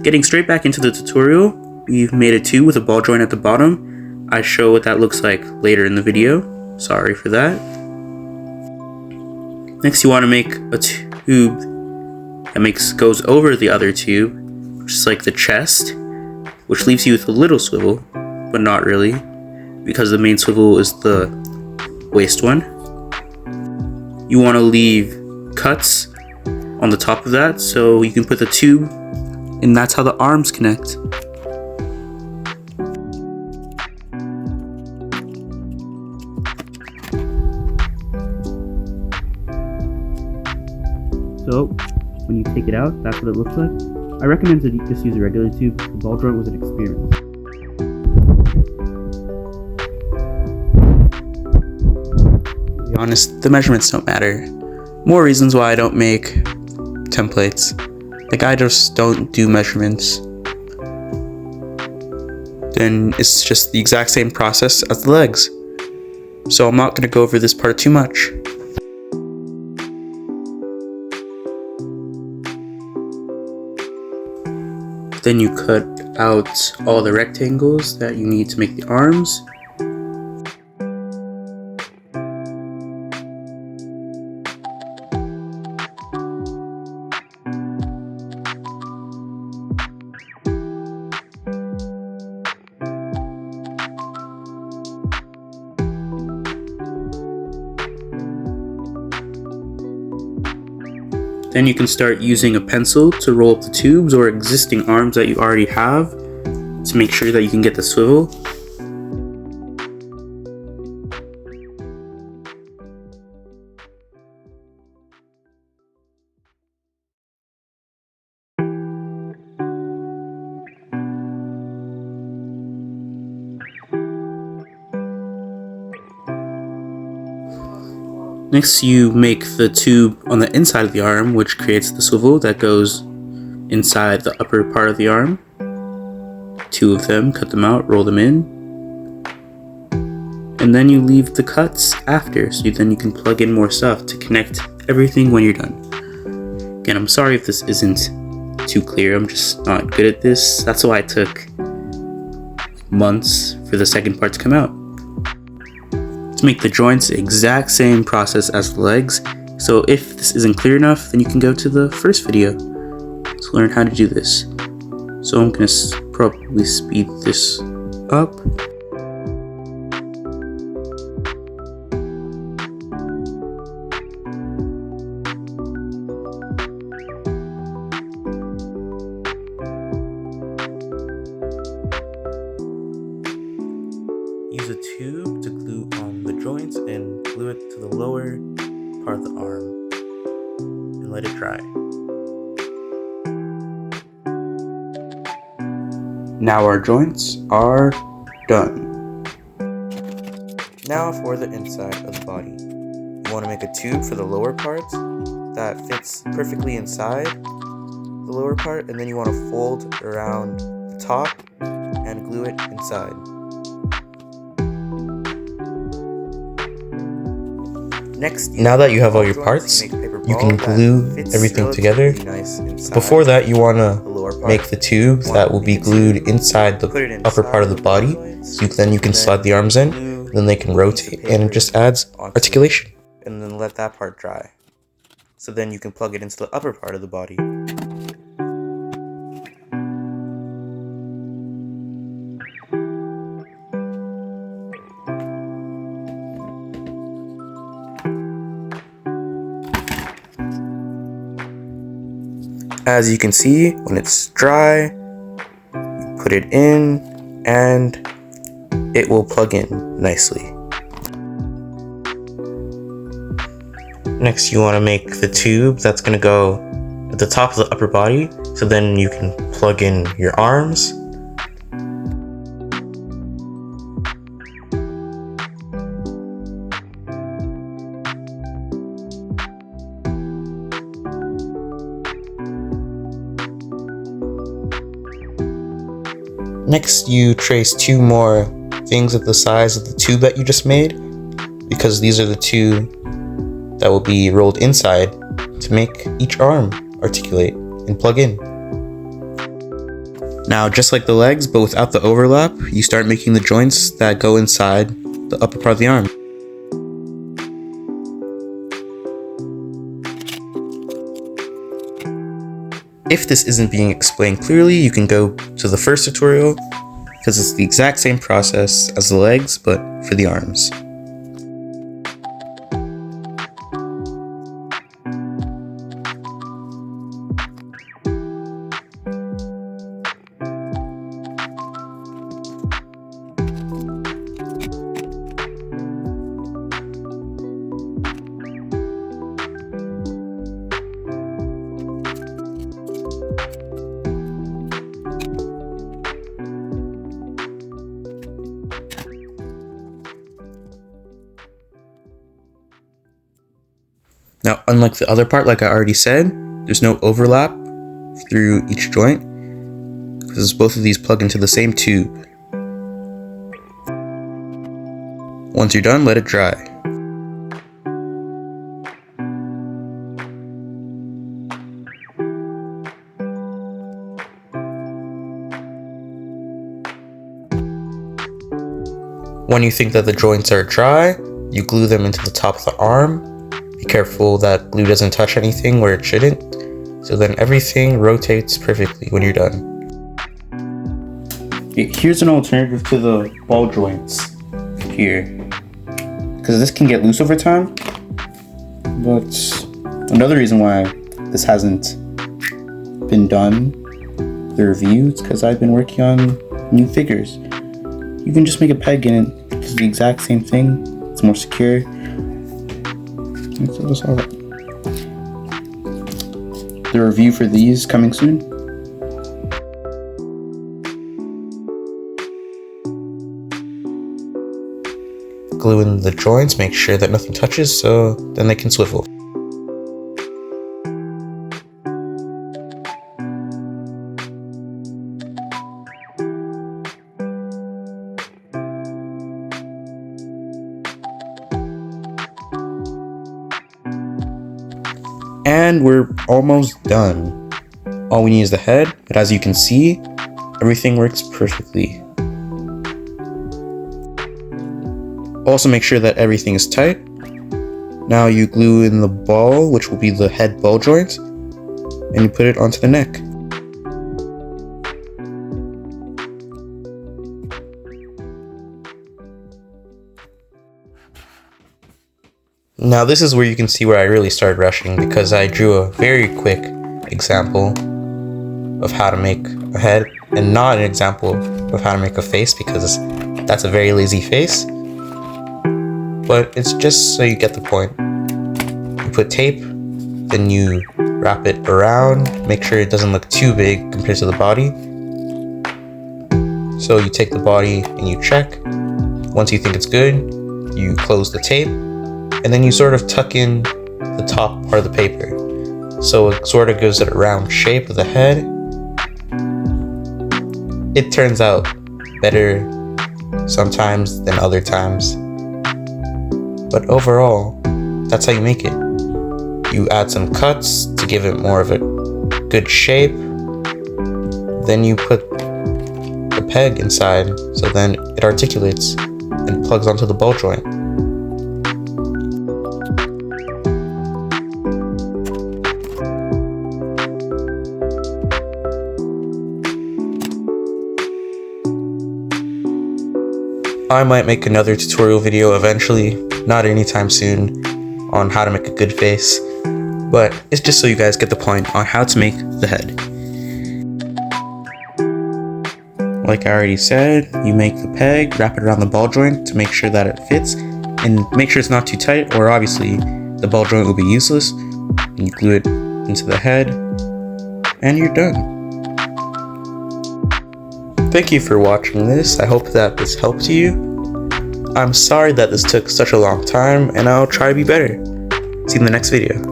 Getting straight back into the tutorial, we've made a tube with a ball joint at the bottom. I show what that looks like later in the video. Sorry for that. Next, you want to make a tube that goes over the other tube, which is like the chest, which leaves you with a little swivel, but not really, because the main swivel is the waist one. You want to leave cuts on the top of that so you can put the tube, and that's how the arms connect. So when you take it out, that's what it looks like. I recommend to just use a regular tube. The ball joint was an experiment. To be honest, the measurements don't matter. More reasons why I don't make templates. Like, I just don't do measurements. Then it's just the exact same process as the legs. So I'm not going to go over this part too much. Then you cut out all the rectangles that you need to make the arms. Then you can start using a pencil to roll up the tubes or existing arms that you already have to make sure that you can get the swivel. Next, you make the tube on the inside of the arm, which creates the swivel that goes inside the upper part of the arm. Two of them, cut them out, roll them in. And then you leave the cuts after, so then you can plug in more stuff to connect everything when you're done. Again, I'm sorry if this isn't too clear, I'm just not good at this. That's why it took months for the second part to come out. To make the joints the exact same process as the legs, so if this isn't clear enough, then you can go to the first video to learn how to do this. So I'm going to probably speed this up. Use a tube to glue on the joints and glue it to the lower part of the arm and let it dry. Now our joints are done. Now for the inside of the body. You want to make a tube for the lower part that fits perfectly inside the lower part, and then you want to fold around the top and glue it inside. Next, now that you have all your parts, you can glue everything together. Before that, you want to make the tube that will be glued inside the upper part of the body, so then you can slide the arms in, then they can rotate, and it just adds articulation. And then let that part dry. So then you can plug it into the upper part of the body. As you can see, when it's dry, you put it in and it will plug in nicely. Next, you want to make the tube that's going to go at the top of the upper body, so then you can plug in your arms. Next, you trace two more things at the size of the tube that you just made, because these are the two that will be rolled inside to make each arm articulate and plug in. Now, just like the legs, but without the overlap, you start making the joints that go inside the upper part of the arm. If this isn't being explained clearly, you can go to the first tutorial, because it's the exact same process as the legs, but for the arms. Now, unlike the other part, like I already said, there's no overlap through each joint, because both of these plug into the same tube. Once you're done, let it dry. When you think that the joints are dry, you glue them into the top of the arm. Be careful that glue doesn't touch anything where it shouldn't, so then everything rotates perfectly when you're done. Here's an alternative to the ball joints here, because this can get loose over time. But another reason why this hasn't been done, the review, is because I've been working on new figures. You can just make a peg in it. It's the exact same thing. It's more secure. So that's all right. The review for these coming soon. Glue in the joints, make sure that nothing touches, so then they can swivel. And we're almost done. All we need is the head, but as you can see, everything works perfectly. Also make sure that everything is tight. Now you glue in the ball, which will be the head ball joint, and you put it onto the neck. Now this is where you can see where I really started rushing, because I drew a very quick example of how to make a head and not an example of how to make a face, because that's a very lazy face. But it's just so you get the point. You put tape, then you wrap it around, make sure it doesn't look too big compared to the body. So you take the body and you check. Once you think it's good, you close the tape, and then you sort of tuck in the top part of the paper, so it sort of gives it a round shape of the head. It turns out better sometimes than other times, but overall, that's how you make it. You add some cuts to give it more of a good shape, then you put the peg inside, so then it articulates and plugs onto the ball joint. I might make another tutorial video eventually, not anytime soon, on how to make a good face, but it's just so you guys get the point on how to make the head. Like I already said, you make the peg, wrap it around the ball joint to make sure that it fits, and make sure it's not too tight, or obviously the ball joint will be useless. And you glue it into the head, and you're done. Thank you for watching this. I hope that this helped you. I'm sorry that this took such a long time, and I'll try to be better. See you in the next video.